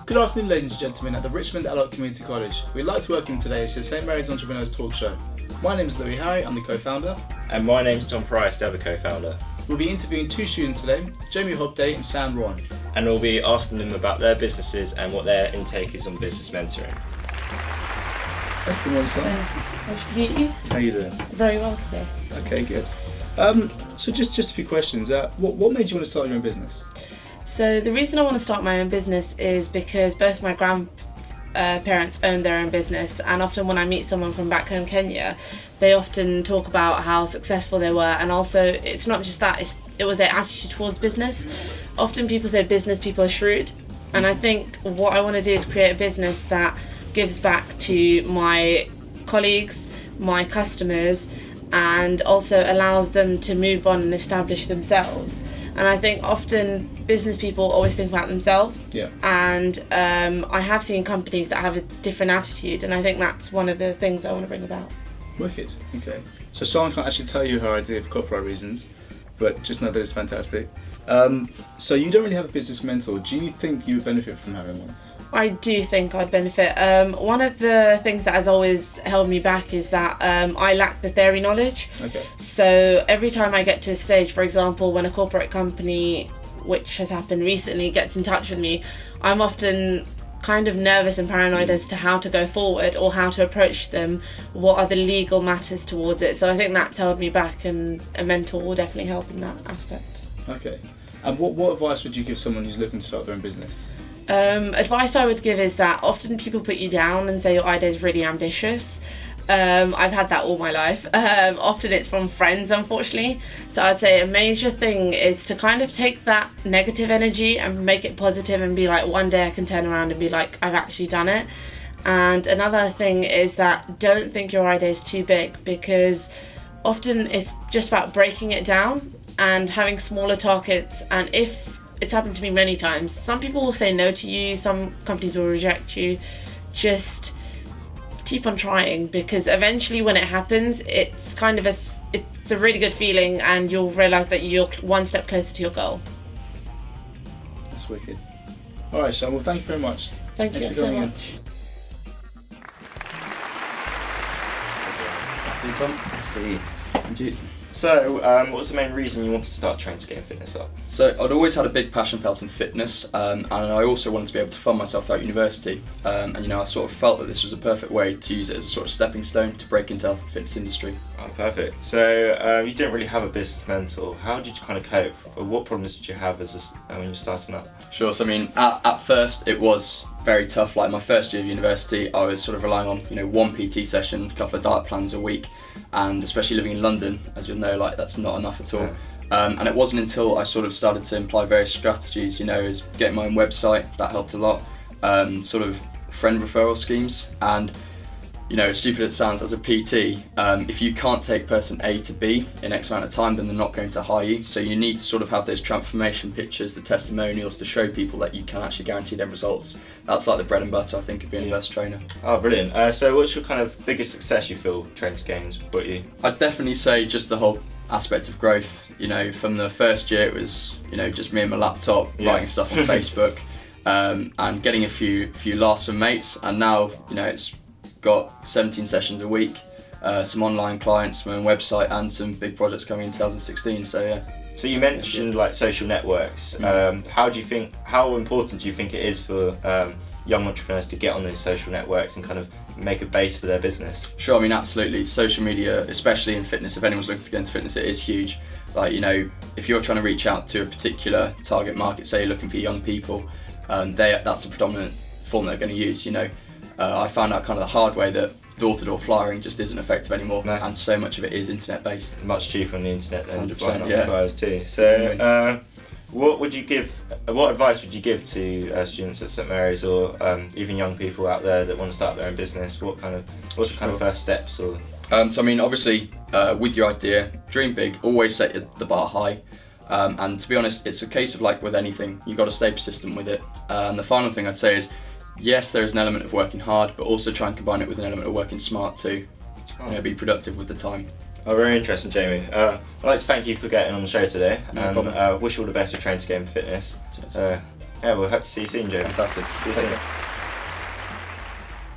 Good afternoon, ladies and gentlemen, at the Richmond Adult Community College. We'd like to welcome you today to the St Mary's Entrepreneurs Talk Show. My name is Louis Harry, I'm the co-founder. And my name's Tom Price, the other co-founder. We'll be interviewing two students today, Jamie Hobday and Sam Ron. And we'll be asking them about their businesses and what their intake is on business mentoring. Good morning, Sam. Nice to meet you. How are you doing? Very well today. Okay, good. So just a few questions. What made you want to start your own business? So the reason I want to start my own business is because both my grandparents own their own business, and often when I meet someone from back home Kenya, they often talk about how successful they were, and also it's not just that, it was their attitude towards business. Often people say business people are shrewd, and I think what I want to do is create a business that gives back to my colleagues, my customers, and also allows them to move on and establish themselves. And I think often business people always think about themselves. Yeah. And I have seen companies that have a different attitude, and I think that's one of the things I want to bring about. Wicked. Okay. So Sean can't actually tell you her idea for copyright reasons, but just know that it's fantastic. So you don't really have a business mentor. Do you think you would benefit from having one? I do think I'd benefit. One of the things that has always held me back is that I lack the theory knowledge. Okay. So every time I get to a stage, for example, when a corporate company, which has happened recently, gets in touch with me, I'm often kind of nervous and paranoid as to how to go forward or how to approach them, what are the legal matters towards it. So I think that's held me back, and a mentor will definitely help in that aspect. Okay. And what advice would you give someone who's looking to start their own business? Advice I would give is that often people put you down and say your idea is really ambitious. I've had that all my life. Often it's from friends, unfortunately. So I'd say a major thing is to kind of take that negative energy and make it positive and be like, one day I can turn around and be like, I've actually done it. And another thing is that don't think your idea is too big, because often it's just about breaking it down and having smaller targets. And if it's happened to me many times, some people will say no to you, some companies will reject you. Just keep on trying, because eventually when it happens, it's kind of it's a really good feeling, and you'll realise that you're one step closer to your goal. That's wicked. Alright, Sean, well thank you very much. Thank you so much. Thank you. So, what was the main reason you wanted to start trying to get fitness up? So I'd always had a big passion for health and fitness, and I also wanted to be able to fund myself throughout university. And I sort of felt that this was a perfect way to use it as a sort of stepping stone to break into the health and fitness industry. Oh, perfect. So, you didn't really have a business mentor. How did you kind of cope? Or what problems did you have when you were starting up? Sure. So at first it was very tough. Like my first year of university, I was sort of relying on one PT session, a couple of diet plans a week, and especially living in London, as you'll know, like that's not enough at all. Yeah. And it wasn't until I sort of started to imply various strategies, as getting my own website, that helped a lot, sort of friend referral schemes, and as stupid as it sounds, as a PT, if you can't take person A to B in X amount of time, then they're not going to hire you. So you need to sort of have those transformation pictures, the testimonials, to show people that you can actually guarantee them results. That's like the bread and butter, I think, of being a personal trainer. Oh, brilliant. So what's your kind of biggest success you feel training games brought you? I'd definitely say just the whole aspect of growth. From the first year, it was, just me and my laptop, writing stuff on Facebook, and getting a few laughs from mates, and now, it's got 17 sessions a week, some online clients, my own website, and some big projects coming in 2016. So yeah. So you mentioned like social networks. How important do you think it is for young entrepreneurs to get on those social networks and kind of make a base for their business? Sure. Absolutely. Social media, especially in fitness, if anyone's looking to get into fitness, it is huge. Like if you're trying to reach out to a particular target market, say you're looking for young people, that's the predominant form they're going to use. I found out kind of the hard way that door-to-door flyering just isn't effective anymore, and so much of it is internet-based. Much cheaper on the internet than 100%, flying flyers too. So, what advice would you give to students at St Mary's, or even young people out there that want to start their own business? What's the kind of first steps? Or obviously, with your idea, dream big. Always set the bar high. And to be honest, it's a case of like with anything, you've got to stay persistent with it. And the final thing I'd say is, yes, there is an element of working hard, but also try and combine it with an element of working smart too. Be productive with the time. Oh, very interesting, Jamie. I'd like to thank you for getting on the show today, No and problem. wish you all the best with training to game fitness. Yeah, we'll hope to see you soon, Jamie. Fantastic. See you Take soon. care.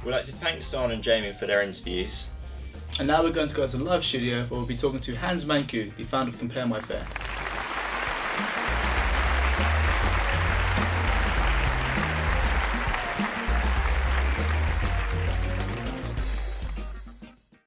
We'd like to thank Son and Jamie for their interviews. And now we're going to go to the live studio where we'll be talking to Hans Manku, the founder of Compare My Fare.